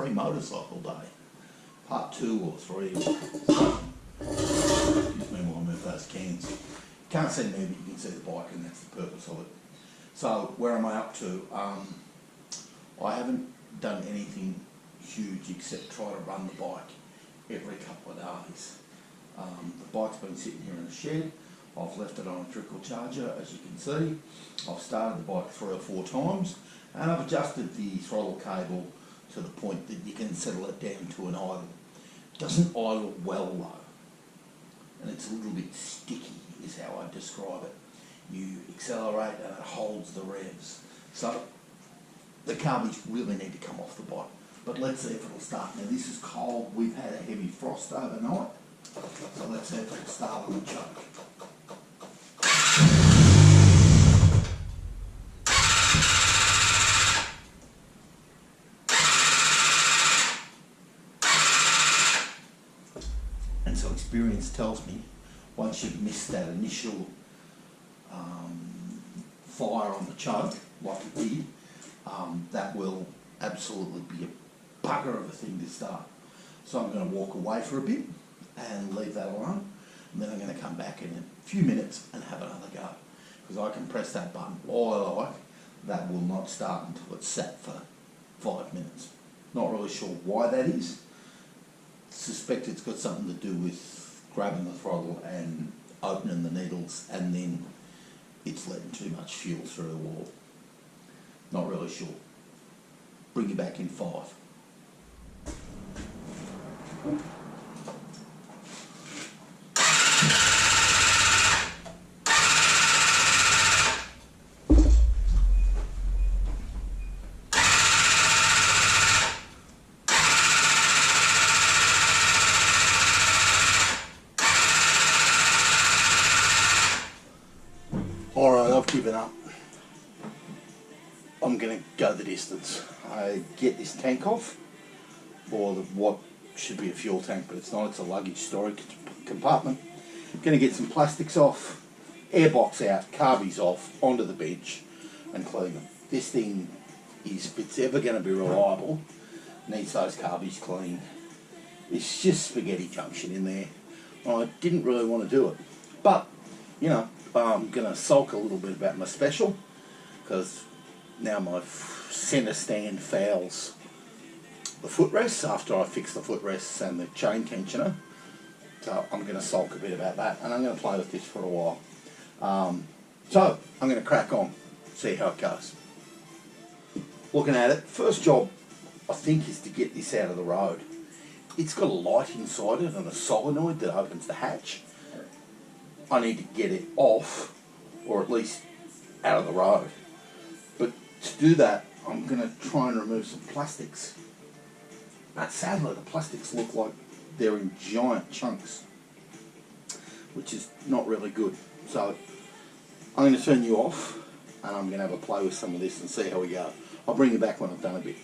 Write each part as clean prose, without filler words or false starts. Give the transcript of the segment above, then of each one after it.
pre-motorcycle day. Part 2 or 3. Excuse me while I move those cans. You can't see me, but you can see the bike, and that's the purpose of it. So where am I up to? I haven't done anything huge except try to run the bike every couple of days. The bike's been sitting here in the shed. I've left it on a trickle charger, as you can see. I've started the bike 3 or 4 times, and I've adjusted the throttle cable to the point that you can settle it down to an idle. It doesn't idle well though, and it's a little bit sticky is how I describe it. You accelerate and it holds the revs. So the carbies really need to come off the bike. But let's see if it'll start. Now this is cold, we've had a heavy frost overnight, so let's see if it'll start on the choke. And so experience tells me, once you've missed that initial fire on the choke, like it did, that will absolutely be a bugger of a thing to start. So I'm going to walk away for a bit and leave that alone, and then I'm going to come back in a few minutes and have another go, because I can press that button all I like, that will not start until it's sat for 5 minutes. Not really sure why that is. Suspect it's got something to do with grabbing the throttle and opening the needles, and then it's letting too much fuel through, or not really sure. Bring you back in 5. Alright, I've given up. I'm going to go the distance. I get this tank off, or what should be a fuel tank, but it's not, it's a luggage storage compartment. I'm going to get some plastics off, airbox out, carbies off, onto the bench and clean them. This thing is, if it's ever going to be reliable, needs those carbies cleaned. It's just spaghetti junction in there. I didn't really want to do it, but you know, I'm going to sulk a little bit about my special, because now my centre stand fouls the footrests after I fix the footrests and the chain tensioner. So I'm going to sulk a bit about that, and I'm going to play with this for a while. So I'm going to crack on, see how it goes. Looking at it, first job I think is to get this out of the road. It's got a light inside it and a solenoid that opens the hatch. I need to get it off, or at least out of the road. But to do that, I'm going to try and remove some plastics. But sadly, the plastics look like they're in giant chunks, which is not really good. So I'm going to turn you off, and I'm going to have a play with some of this and see how we go. I'll bring you back when I've done a bit.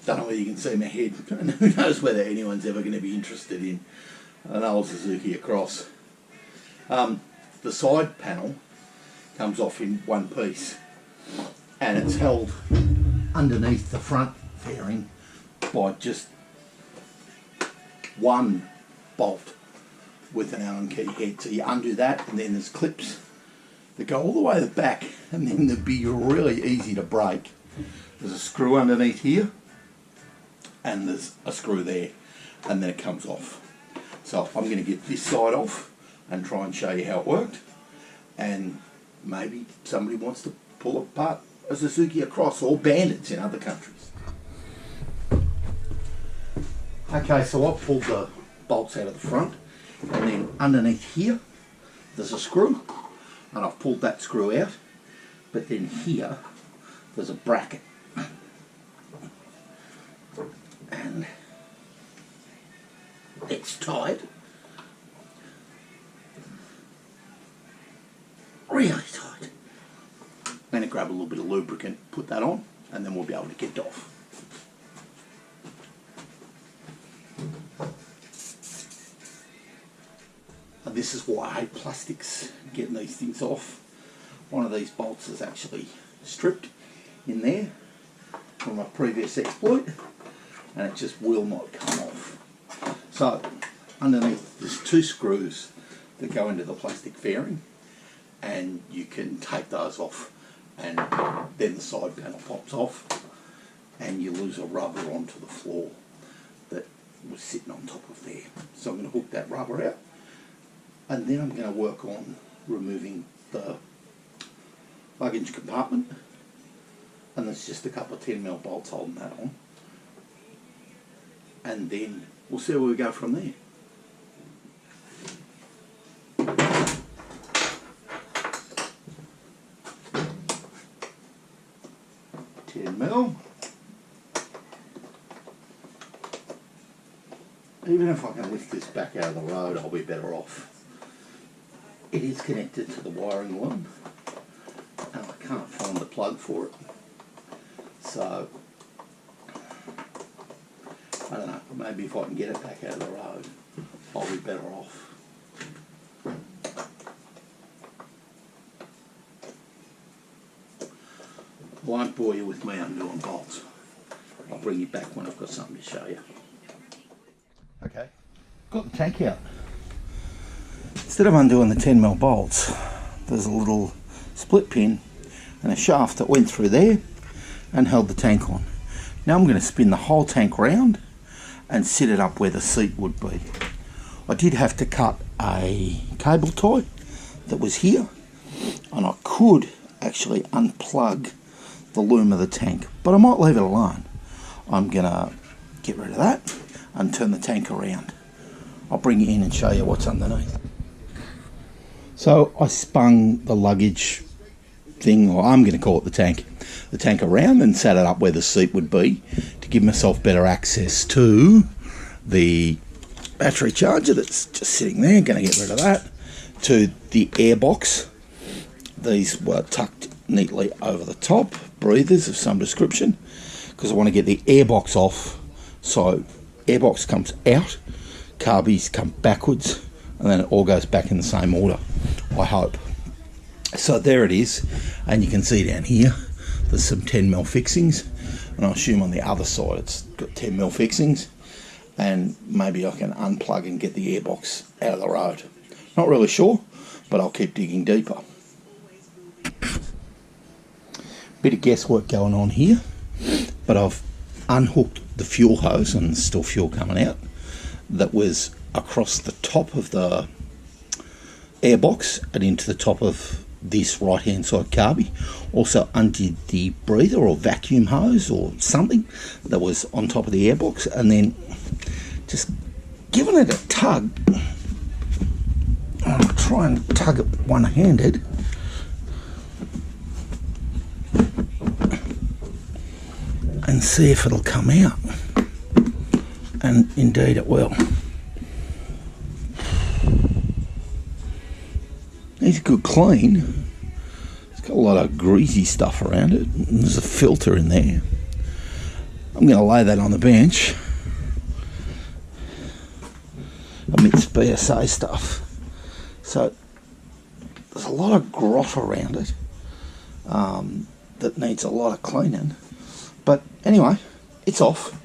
Don't know whether you can see my head, and who knows whether anyone's ever going to be interested in an old Suzuki Across. The side panel comes off in one piece, and it's held underneath the front fairing by just one bolt with an Allen key head. So you undo that, and then there's clips that go all the way to the back, and then they'll be really easy to break. There's a screw underneath here, and there's a screw there, and then it comes off. So I'm going to get this side off and try and show you how it worked, and maybe somebody wants to pull apart a Suzuki Across, or Bandits in other countries. Okay, so I've pulled the bolts out of the front, and then underneath here there's a screw, and I've pulled that screw out, but then here there's a bracket, and it's tight, really tight. I'm going to grab a little bit of lubricant, put that on, and then we'll be able to get it off. And this is why I hate plastics, getting these things off. One of these bolts is actually stripped in there from a previous exploit, and it just will not come off. So underneath there's 2 screws that go into the plastic fairing, and you can take those off, and then the side panel pops off and you lose a rubber onto the floor that was sitting on top of there. So I'm going to hook that rubber out, and then I'm going to work on removing the luggage compartment, and there's just a couple of 10mm bolts holding that on, and then we'll see where we go from there. Even if I can lift this back out of the road, I'll be better off. It is connected to the wiring loom, and I can't find the plug for it. So, I don't know, maybe if I can get it back out of the road, I'll be better off. I won't bore you with me undoing bolts. I'll bring you back when I've got something to show you. Okay, got the tank out. Instead of undoing the 10mm bolts, there's a little split pin and a shaft that went through there and held the tank on. Now I'm going to spin the whole tank round and sit it up where the seat would be. I did have to cut a cable tie that was here, and I could actually unplug the loom of the tank, but I might leave it alone. I'm going to get rid of that and turn the tank around. I'll bring it in and show you what's underneath. So I spun the luggage thing, or I'm going to call it the tank around, and sat it up where the seat would be to give myself better access to the battery charger that's just sitting there. Going to get rid of that. To the air box. These were tucked neatly over the top, breathers of some description, because I want to get the air box off. So airbox comes out, carbies come backwards, and then it all goes back in the same order, I hope. So there it is, and you can see down here there's some 10mm fixings, and I assume on the other side it's got 10mm fixings, and maybe I can unplug and get the airbox out of the road. Not really sure, but I'll keep digging deeper. Bit of guesswork going on here, but I've unhooked the fuel hose, and there's still fuel coming out, that was across the top of the airbox and into the top of this right hand side carby. Also undid the breather or vacuum hose or something that was on top of the airbox, and then just giving it a tug. I'll try and tug it one-handed. And see if it'll come out, and indeed it will. It's a good clean. It's got a lot of greasy stuff around it. There's a filter in there. I'm going to lay that on the bench amidst BSA stuff. So there's a lot of grot around it that needs a lot of cleaning. But anyway, it's off.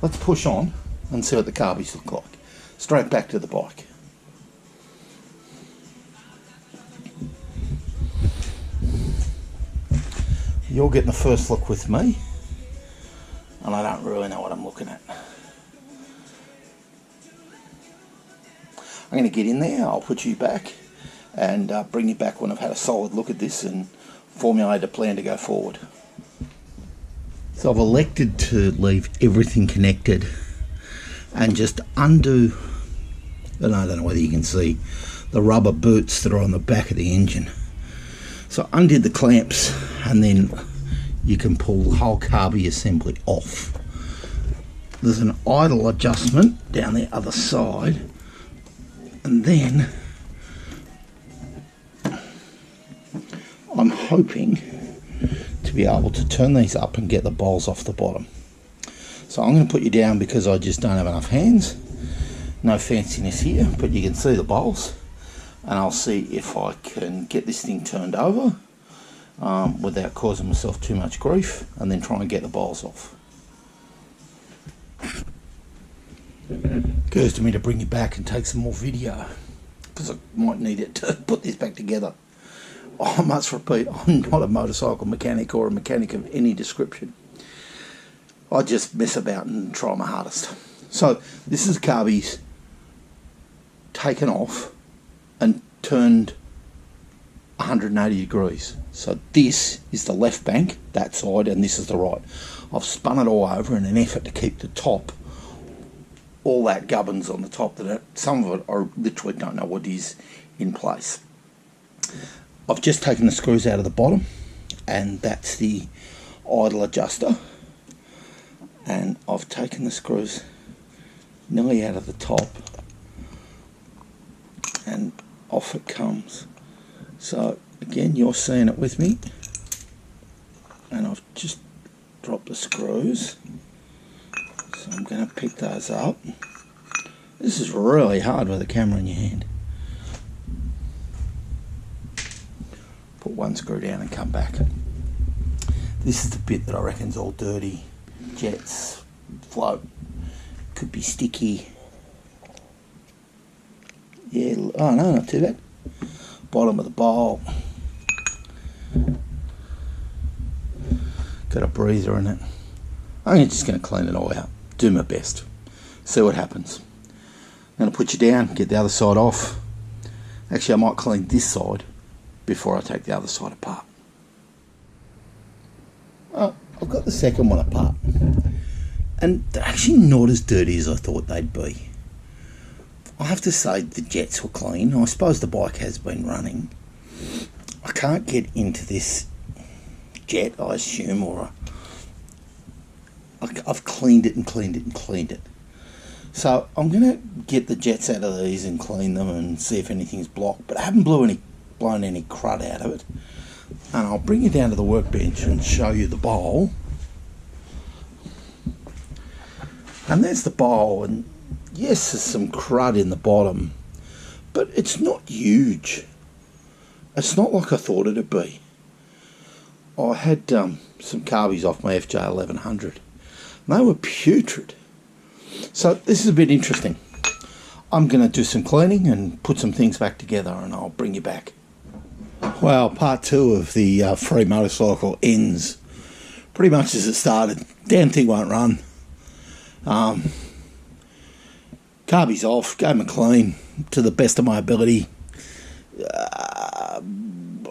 Let's push on and see what the carbies look like. Straight back to the bike. You're getting the first look with me, and I don't really know what I'm looking at. I'm going to get in there, I'll put you back, and bring you back when I've had a solid look at this and formulate a plan to go forward. So I've elected to leave everything connected and just undo, and I don't know whether you can see the rubber boots that are on the back of the engine. So I undid the clamps, and then you can pull the whole carby assembly off. There's an idle adjustment down the other side, and then I'm hoping to be able to turn these up and get the bowls off the bottom. So I'm going to put you down because I just don't have enough hands. No fanciness here, but you can see the bowls, and I'll see if I can get this thing turned over without causing myself too much grief, and then try and get the bowls off. occurs to me to bring you back and take some more video, because I might need it to put this back together. I must repeat, I'm not a motorcycle mechanic or a mechanic of any description. I just mess about and try my hardest. So this is carbies taken off and turned 180 degrees. So this is the left bank, that side, and this is the right. I've spun it all over in an effort to keep the top, all that gubbins on the top, that some of it I literally don't know what is, in place. I've just taken the screws out of the bottom, and that's the idle adjuster, and I've taken the screws nearly out of the top, and off it comes. So again, you're seeing it with me, and I've just dropped the screws, so I'm going to pick those up. This is really hard with a camera in your hand. Put one screw down and come back. This is the bit that I reckon's all dirty. Jets, float, could be sticky. Yeah, oh no, not too bad. Bottom of the bowl. Got a breather in it. I'm just going to clean it all out. Do my best. See what happens. I'm going to put you down, get the other side off. Actually, I might clean this side before I take the other side apart. Oh, I've got the second one apart. And they're actually not as dirty as I thought they'd be. I have to say the jets were clean. I suppose the bike has been running. I can't get into this jet, I assume, or I've cleaned it and cleaned it and cleaned it. So I'm going to get the jets out of these and clean them and see if anything's blocked. But I haven't blown any crud out of it. And I'll bring you down to the workbench and show you the bowl. And there's the bowl, and yes, there's some crud in the bottom, but it's not huge. It's not like I thought it'd be. I had some carbies off my FJ 1100. They were putrid. So this is a bit interesting. I'm going to do some cleaning and put some things back together, and I'll bring you back. Well, part two of the free motorcycle ends pretty much as it started. Damn thing won't run. Carbies off, gave them a clean to the best of my ability.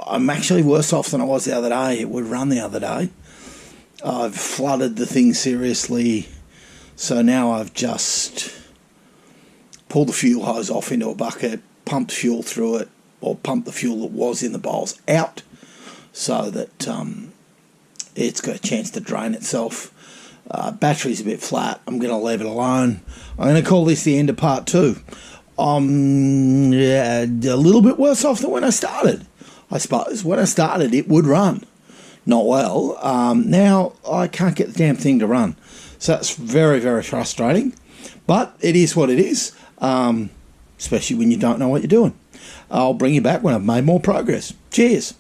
I'm actually worse off than I was the other day. It would run the other day. I've flooded the thing seriously, so now I've just pulled the fuel hose off into a bucket, pumped fuel through it, or pumped the fuel that was in the bowls out, so that it's got a chance to drain itself. Battery's a bit flat. I'm going to leave it alone. I'm going to call this the end of part two. Yeah, a little bit worse off than when I started. I suppose when I started it would run. Not well. Now I can't get the damn thing to run. So that's very, very frustrating. But it is what it is, especially when you don't know what you're doing. I'll bring you back when I've made more progress. Cheers.